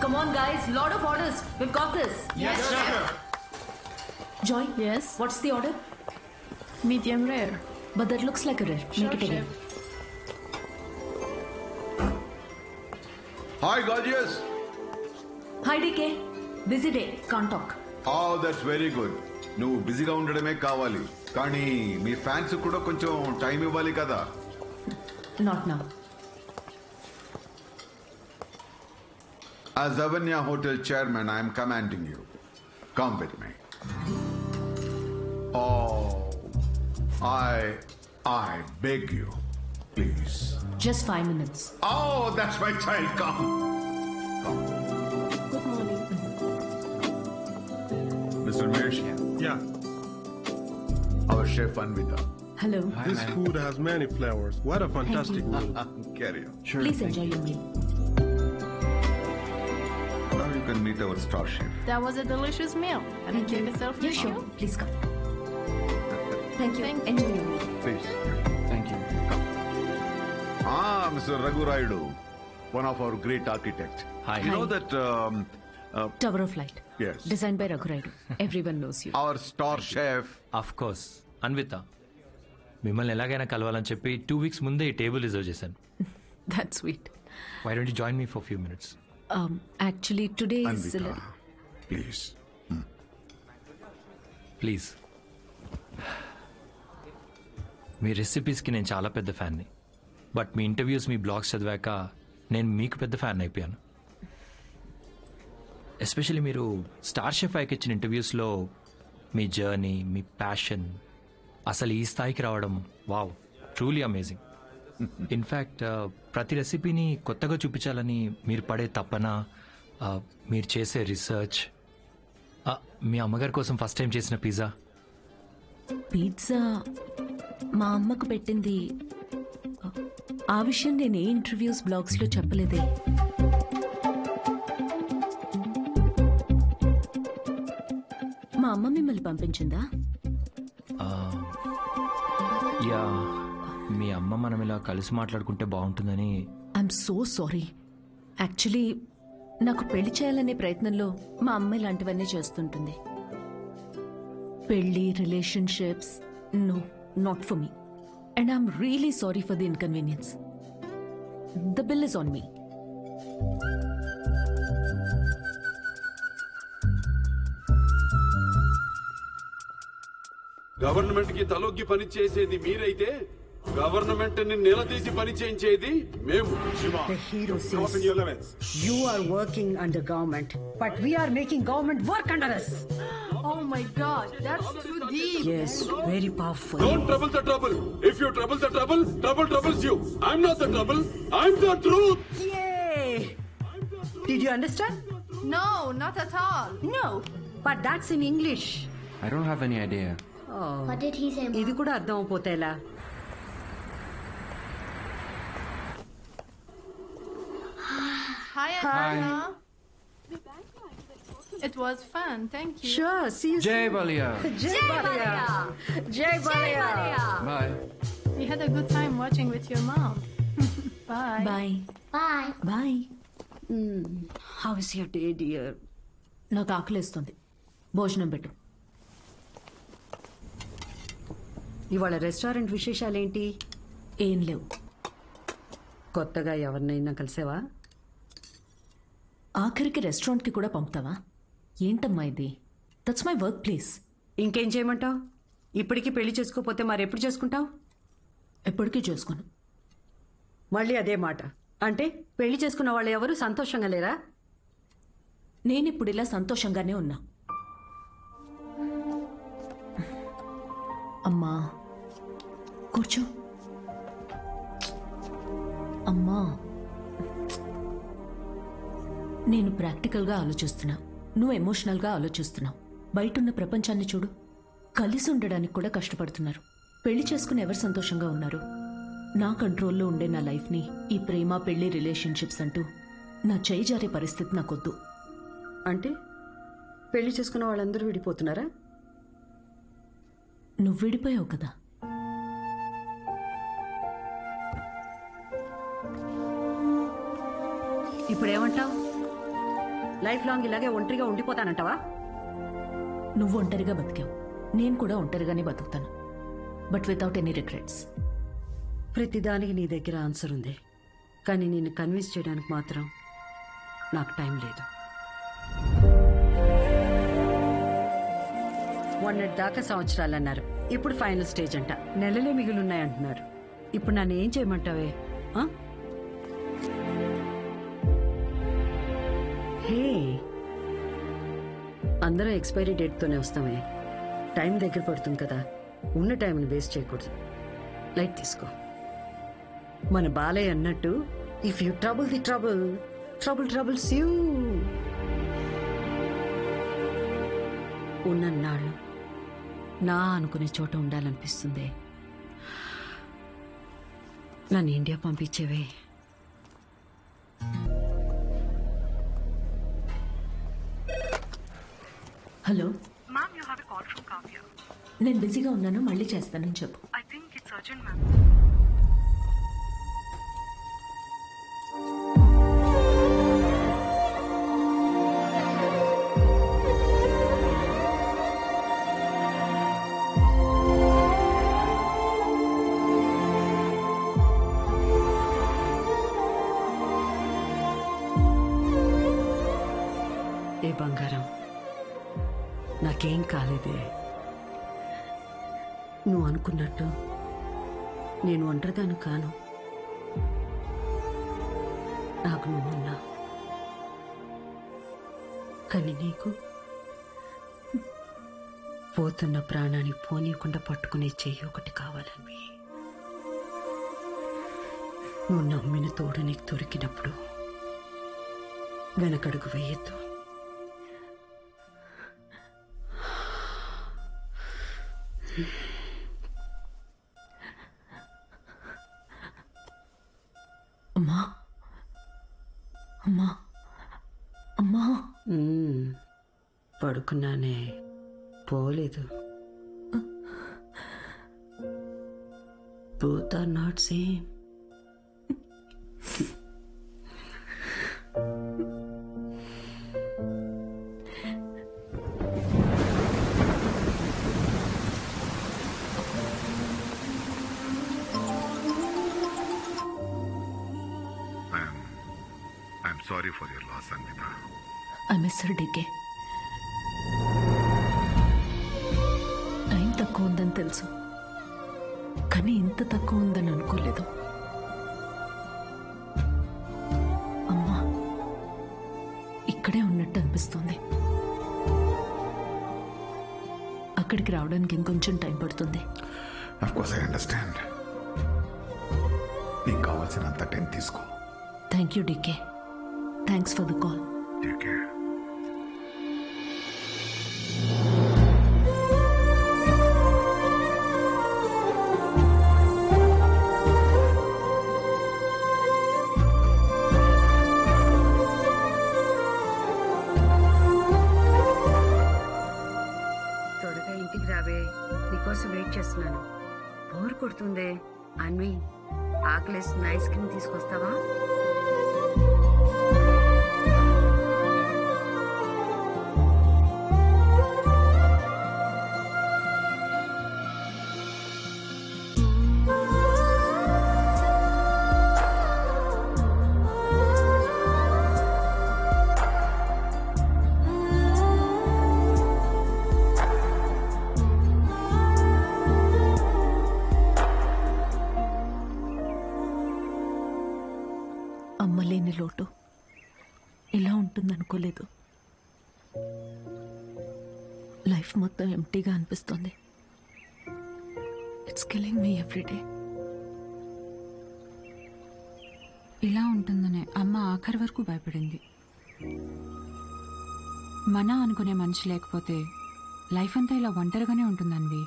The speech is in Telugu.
Come on, guys. Lot of orders. We've got this. Yes, chef. Joy. Yes? What's the order? Medium rare. But that looks like a rare. Make it again. Hi, gorgeous. Hi, DK. Busy day. Can't talk. Oh, that's very good. నువ్వు బిజీగా ఉండడమే కావాలి, కానీ మీ ఫ్యాన్స్ కూడా కొంచెం టైం ఇవ్వాలి కదా. Not now. As Avanya Hotel chairman, I am commanding you. Come with me. Oh, I beg you, please. Just 5 minutes. Oh, that's my child. Come. Good morning. Mr. Mesh. Yeah, Our chef Anvita. Hello. this food has many flavors. What a fantastic meal. Carry on. Please enjoy your meal. Now you can meet our star chef. That was a delicious meal. Can I take a selfie? Yeah, sure. Please come. Thank you. Thank you. Enjoy your meal. Please. Thank you. Mr. Raghu Raidu, one of our great architects. Hi. You know that Tower of Light. yes, Designed by Raghu Raidu. Everyone knows you. our star chef. Of course Anvitha, మిమ్మల్ని ఎలాగైనా కలవాలని చెప్పి 2 weeks ముందే ఈ టేబుల్ రిజర్వ్ చేశాను. That's sweet. Why don't you join me for few minutes? Actually, today is... Anvita, please. Please. మీ రెసిపీస్కి నేను చాలా పెద్ద ఫ్యాన్ని, బట్ మీ ఇంటర్వ్యూస్, మీ బ్లాగ్స్ చదివాక నేను మీకు పెద్ద ఫ్యాన్ అయిపోయాను. ఎస్పెషల్లీ మీరు స్టార్ షెఫ్ ఐకి ఇచ్చిన ఇంటర్వ్యూస్లో మీ జర్నీ, మీ ప్యాషన్, అసలు ఈ స్థాయికి రావడం, వావ్, ట్రూలీ అమేజింగ్. ఇన్ఫ్యాక్ట్ ప్రతి రెసిపీని కొత్తగా చూపించాలని మీరు పడే తపన, మీరు చేసే రీసెర్చ్, మీ అమ్మగారి కోసం ఫస్ట్ టైం చేసిన పిజ్జా. పిజ్జా మా అమ్మకు పెట్టింది. ఆ విషయం నేను ఏ ఇంటర్వ్యూస్ బ్లాగ్స్ లో చెప్పలేదే. మా అమ్మ మిమ్మల్ని పంపించిందా? యా, మీ అమ్మ మనం ఇలా కలిసి మాట్లాడుకుంటే బాగుంటుందని. I'm so sorry. యాక్చువల్లీ నాకు పెళ్లి చేయాలనే ప్రయత్నంలో మా అమ్మ ఇలాంటివన్నీ చేస్తుంటుంది. పెళ్లి, relationships, no, not for me. And I'm really sorry for the inconvenience. The bill is on me. Government కి తలొగ్గి పని చేసేది మీరైతే గవర్నమెంట్ ని నిలదీసి పని చేయించేది మేము. The hero says you are working under government, but we are making government work under us. Oh my God, that's too deep. Yes, very powerful. Don't trouble the trouble. If you trouble the trouble, trouble troubles you. I'm not the trouble. I'm the truth. Yay! Did you understand? No, not at all. No, but that's in English. I don't have any idea. What did he say, Mom? ఇది కూడా అర్థం అయిపోతే ఎలా? Hi, Anna. It was fun. Thank you. Sure, see you Jai soon. Balia. Jai Balia. Jai Balia. Bye. We had a good time watching with your mom. Bye. Bye Bye. Bye. How is your day, dear? నాకు ఆకలిస్తుంది. భోజనం పెట్టు. ఇవాళ రెస్టారెంట్ విశేషాలేంటి? ఏం లేవు. కొత్తగా ఎవరినైనా కలిసావా? ఆఖరికి రెస్టారెంట్కి కూడా పంపుతావా? ఏంటమ్మా ఇది? That's my work place. ఇంకేం చేయమంటావు? ఇప్పటికీ పెళ్లి చేసుకోపోతే మరెప్పుడు చేసుకుంటావు? ఎప్పటికీ చేసుకోను. మళ్ళీ అదే మాట. అంటే పెళ్లి చేసుకున్న వాళ్ళు ఎవరు సంతోషంగా లేరా? నేనిప్పుడు ఇలా సంతోషంగానే ఉన్నా. అమ్మా కూర్చో. అమ్మా, నేను ప్రాక్టికల్గా ఆలోచిస్తున్నా, నువ్వు ఎమోషనల్గా ఆలోచిస్తున్నావు. బయటున్న ప్రపంచాన్ని చూడు, కలిసి ఉండడానికి కూడా కష్టపడుతున్నారు. పెళ్లి చేసుకుని ఎవరు సంతోషంగా ఉన్నారు? నా కంట్రోల్లో ఉండే నా లైఫ్ని ఈ ప్రేమ, పెళ్లి, రిలేషన్షిప్స్ అంటూ నా చేయి జారే పరిస్థితి నాకొద్దు. అంటే పెళ్లి చేసుకున్న వాళ్ళందరూ విడిపోతున్నారా? నువ్వు విడిపోయావు కదా. ఇప్పుడేమంటావు? లైఫ్ లాంగ్ ఇలాగే ఒంటరిగా ఉండిపోతానంటావా? నువ్వు ఒంటరిగా బతికావు, నేను కూడా ఒంటరిగానే బతుకుతాను, బట్ వితౌట్ ఎనీ రిగ్రెట్స్. ప్రతిదానికి నీ దగ్గర ఆన్సర్ ఉంది, కానీ నిన్ను కన్విన్స్ చేయడానికి మాత్రం నాకు టైం లేదు. మొన్నటి దాకా సంవత్సరాలు అన్నారు, ఇప్పుడు ఫైనల్ స్టేజ్ అంట. నెలలే మిగిలిన్నాయంటున్నారు. ఇప్పుడు నన్ను ఏం చేయమంటావే? హే, అందరం ఎక్స్పైరీ డేట్తోనే వస్తామే. టైం దగ్గర పడుతుంది కదా, ఉన్న టైంని వేస్ట్ చేయకూడదు. లైట్ తీసుకో. మన బాలయ్య అన్నట్టు, if you trouble the trouble, trouble troubles you. ఉన్నన్నాళ్ళు నా అనుకునే చోట ఉండాలనిపిస్తుంది. నన్ను ఇండియా పంపించేవే. Hello, Ma'am, you have a call from Kavya. నేను బిజీగా ఉన్నాను, మళ్ళీ చేస్తానని చెప్పు. I think it's urgent, ma'am. ఏ బంగారం, నాకేం కాలేదే. నువ్వు అనుకున్నట్టు నేను ఒంటరిదాన్ని కాను. నాకు నువ్వున్నా, కానీ నీకు పోతున్న ప్రాణాన్ని పోనీయకుండా పట్టుకునే చెయ్యి ఒకటి కావాలని. నువ్వు నమ్మిన తోడు నీకు దొరికినప్పుడు వెనకడుగు వేయద్దు. అమ్మా, అమ్మా, అమ్మా. పడుకున్నానే, పోలేదు. Both are not same. I'm sorry for your loss, Anvita. I miss her, DK. Time తక్కువ ఉందని తెలుసు, కానీ ఇంత తక్కువ ఉందని అనుకోలేదు. అమ్మా ఇక్కడే ఉన్నట్టు అనిపిస్తుంది. అక్కడికి రావడానికి ఇంకొంచెం టైం పడుతుంది. Of course, I understand. నీకు కావాల్సినంత టైం తీసుకో. Thank you DK. Thanks for the call. Take care. త్వరగా ఇంటికి రావే, నీకోసం వెయిట్ చేస్తున్నాను. బోర్ కొడుతుందే. అన్వి, ఆకలేసిన ఐస్ క్రీమ్ తీసుకొస్తావా? అమ్మలేని లోటు ఇలా ఉంటుందనుకోలేదు. లైఫ్ మొత్తం ఎంటీగా అనిపిస్తుంది. It's killing me everyday. ఇలా ఉంటుందనే అమ్మ ఆఖరి వరకు భయపడింది. మన అనుకునే మనిషి లేకపోతే లైఫ్ అంతా ఇలా ఒంటరిగానే ఉంటుంది అన్వి.